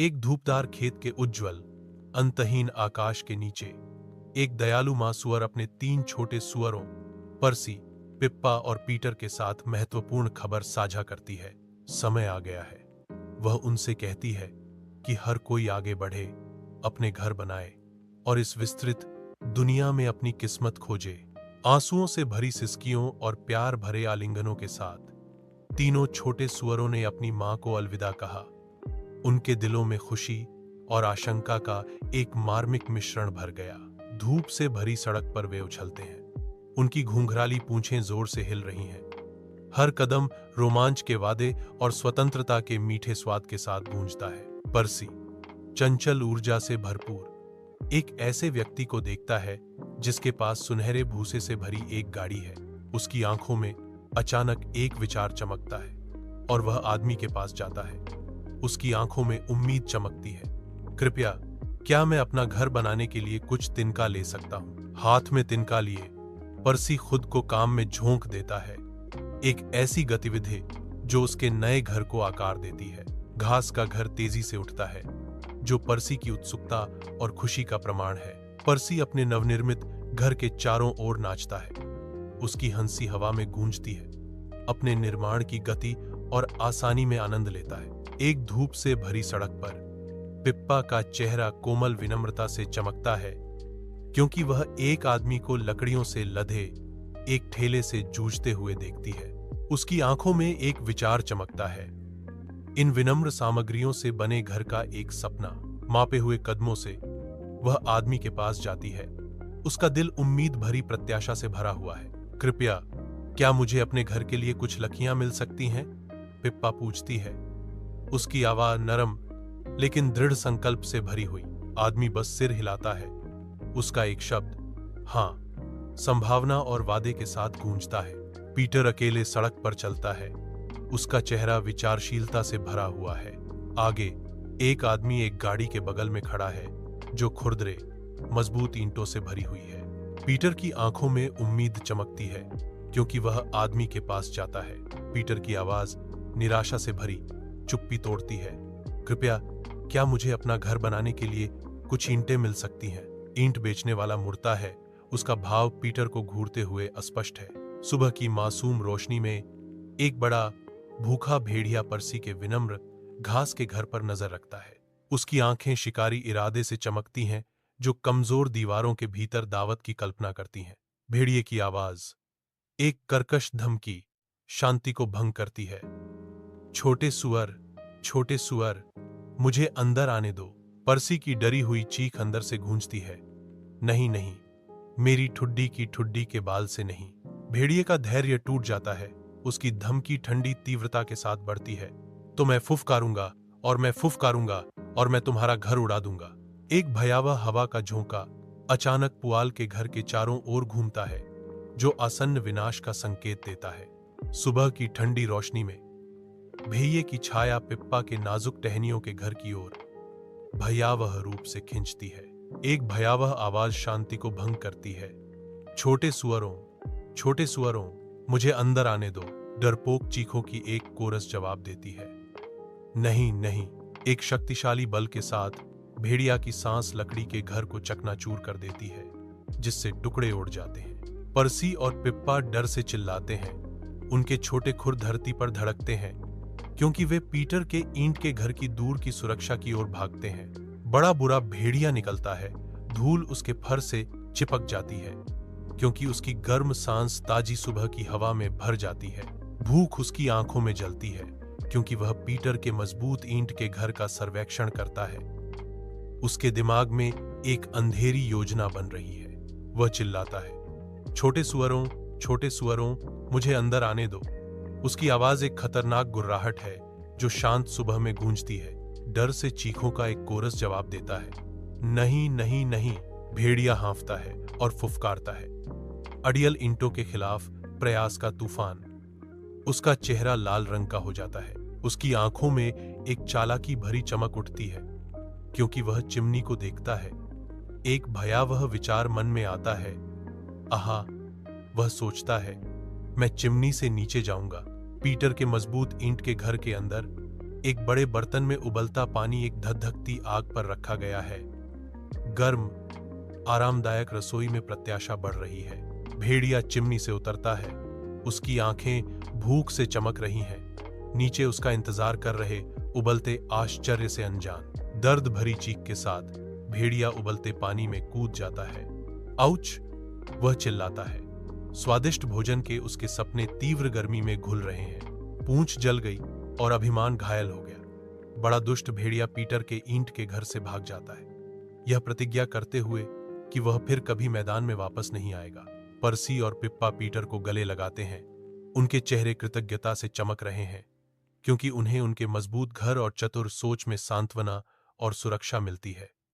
एक धूपदार खेत के उज्ज्वल अंतहीन आकाश के नीचे एक दयालु मां सुअर अपने 3 छोटे सुअरों पर्सी, पिप्पा और पीटर के साथ महत्वपूर्ण खबर साझा करती है। समय आ गया है। वह उनसे कहती है कि हर कोई आगे बढ़े, अपने घर बनाए और इस विस्तृत दुनिया में अपनी किस्मत खोजे। आंसुओं से भरी सिसकियों और प्यार भरे आलिंगनों के साथ तीनों छोटे सुअरों ने अपनी मां को अलविदा कहा। उनके दिलों में खुशी और आशंका का एक मार्मिक मिश्रण भर गया। धूप से भरी सड़क पर वे उछलते हैं। उनकी घूंघराली पूंछें जोर से हिल रही हैं। हर कदम रोमांच के वादे और स्वतंत्रता के मीठे स्वाद के साथ गूंजता है। पर्सी चंचल ऊर्जा से भरपूर एक ऐसे व्यक्ति को देखता है जिसके पास सुनहरे भूसे से भरी एक गाड़ी है। उसकी आंखों में अचानक एक विचार चमकता है और वह आदमी के पास जाता है। उसकी आंखों में उम्मीद चमकती है। कृपया, क्या मैं अपना घर बनाने के लिए कुछ तिनका ले सकता हूं? हाथ में तिनका लिए पर्सी खुद को काम में झोंक देता है। एक ऐसी गतिविधि जो उसके नए घर को आकार देती है। घास का घर तेजी से उठता है, जो पर्सी की उत्सुकता और खुशी का प्रमाण है। पर्सी अपने नवनिर्मित घर के चारों ओर नाचता है। उसकी हंसी हवा में गूंजती है, अपने निर्माण की गति और आसानी में आनंद लेता है। एक धूप से भरी सड़क पर पिप्पा का चेहरा कोमल विनम्रता से चमकता है, क्योंकि वह एक आदमी को लकड़ियों से लदे एक ठेले से जूझते हुए देखती है। उसकी आंखों में एक विचार चमकता है। इन विनम्र सामग्रियों से बने घर का एक सपना। मापे हुए कदमों से वह आदमी के पास जाती है। उसका दिल उम्मीद भरी प्रत्याशा से भरा हुआ है। कृपया, क्या मुझे अपने घर के लिए कुछ लकियां मिल सकती हैं? पिप्पा पूछती है, उसकी आवाज नरम लेकिन दृढ़ संकल्प से भरी हुई। आदमी बस सिर हिलाता है। उसका एक शब्द हां, संभावना और वादे के साथ गूंजता है। पीटर अकेले सड़क पर चलता है। उसका चेहरा विचारशीलता से भरा हुआ है। आगे एक आदमी एक गाड़ी के बगल में खड़ा है, जो खुरदरे मजबूत ईंटों से भरी हुई है। पीटर की आंखों में उम्मीद चमकती है, क्योंकि वह आदमी के पास जाता है। पीटर की आवाज निराशा से भरी चुप्पी तोड़ती है। कृपया, क्या मुझे अपना घर बनाने के लिए कुछ ईंटें मिल सकती हैं? ईंट बेचने वाला मुड़ता है। उसका भाव पीटर को घूरते हुए अस्पष्ट है। सुबह की मासूम रोशनी में एक बड़ा भूखा भेड़िया पर्सी के विनम्र घास के घर पर नजर रखता है। उसकी आंखें शिकारी इरादे से चमकती हैं, जो कमजोर दीवारों के भीतर दावत की कल्पना करती हैं। भेड़िए की आवाज एक कर्कश धमकी शांति को भंग करती है। छोटे सुअर, मुझे अंदर आने दो। पर्सी की डरी हुई चीख अंदर से गूंजती है। नहीं नहीं, मेरी ठुड्डी की ठुड्डी के बाल से नहीं। भेड़िए का धैर्य टूट जाता है। उसकी धमकी ठंडी तीव्रता के साथ बढ़ती है। तो मैं फुफकारूंगा और मैं फुफकारूंगा और मैं तुम्हारा घर उड़ा दूंगा। एक भयावह हवा का झोंका अचानक पुआल के घर के चारों ओर घूमता है, जो आसन्न विनाश का संकेत देता है। सुबह की ठंडी रोशनी में भेड़िए की छाया पिप्पा के नाजुक टहनियों के घर की ओर भयावह रूप से खिंचती है। एक भयावह आवाज शांति को भंग करती है। छोटे सुअरों, मुझे अंदर आने दो। डरपोक चीखों की एक कोरस जवाब देती है। नहीं नहीं, एक शक्तिशाली बल के साथ भेड़िया की सांस लकड़ी के घर को चकनाचूर कर देती है, जिससे टुकड़े उड़ जाते हैं। पर्सी और पिप्पा डर से चिल्लाते हैं। उनके छोटे खुर धरती पर धड़कते हैं, क्योंकि वे पीटर के ईंट के घर की दूर की सुरक्षा की ओर भागते हैं। बड़ा बुरा भेड़िया निकलता है। धूल उसके फर से चिपक जाती है, क्योंकि उसकी गर्म सांस ताजी सुबह की हवा में भर जाती है। भूख उसकी आंखों में जलती है, क्योंकि वह पीटर के मजबूत ईंट के घर का सर्वेक्षण करता है। उसके दिमाग में एक अंधेरी योजना बन रही है। वह चिल्लाता है, छोटे सुअरों, मुझे अंदर आने दो। उसकी आवाज एक खतरनाक गुर्राहट है, जो शांत सुबह में गूंजती है। डर से चीखों का एक कोरस जवाब देता है। नहीं नहीं नहीं, भेड़िया हाँफता है और फुफकारता है। अड़ियल ईंटों के खिलाफ प्रयास का तूफान। उसका चेहरा लाल रंग का हो जाता है। उसकी आंखों में एक चालाकी भरी चमक उठती है, क्योंकि वह चिमनी को देखता है। एक भयावह विचार मन में आता है। आहा, वह सोचता है, मैं चिमनी से नीचे जाऊंगा। पीटर के मजबूत ईंट के घर के अंदर एक बड़े बर्तन में उबलता पानी एक धधकती आग पर रखा गया है। गर्म, आरामदायक रसोई में प्रत्याशा बढ़ रही है। भेड़िया चिमनी से उतरता है। उसकी आंखें भूख से चमक रही हैं। नीचे उसका इंतजार कर रहे उबलते आश्चर्य से अनजान। दर्द भरी चीख के साथ भेड़िया उबलते पानी में कूद जाता है। आउच! वह चिल्लाता है। स्वादिष्ट भोजन के उसके सपने तीव्र गर्मी में घुल रहे हैं। पूंछ जल गई और अभिमान घायल हो गया। बड़ा दुष्ट भेड़िया पीटर के ईंट के घर से भाग जाता है, यह प्रतिज्ञा करते हुए कि वह फिर कभी मैदान में वापस नहीं आएगा। पर्सी और पिप्पा पीटर को गले लगाते हैं। उनके चेहरे कृतज्ञता से चमक रहे हैं, क्योंकि उन्हें उनके मजबूत घर और चतुर सोच में सांत्वना और सुरक्षा मिलती है।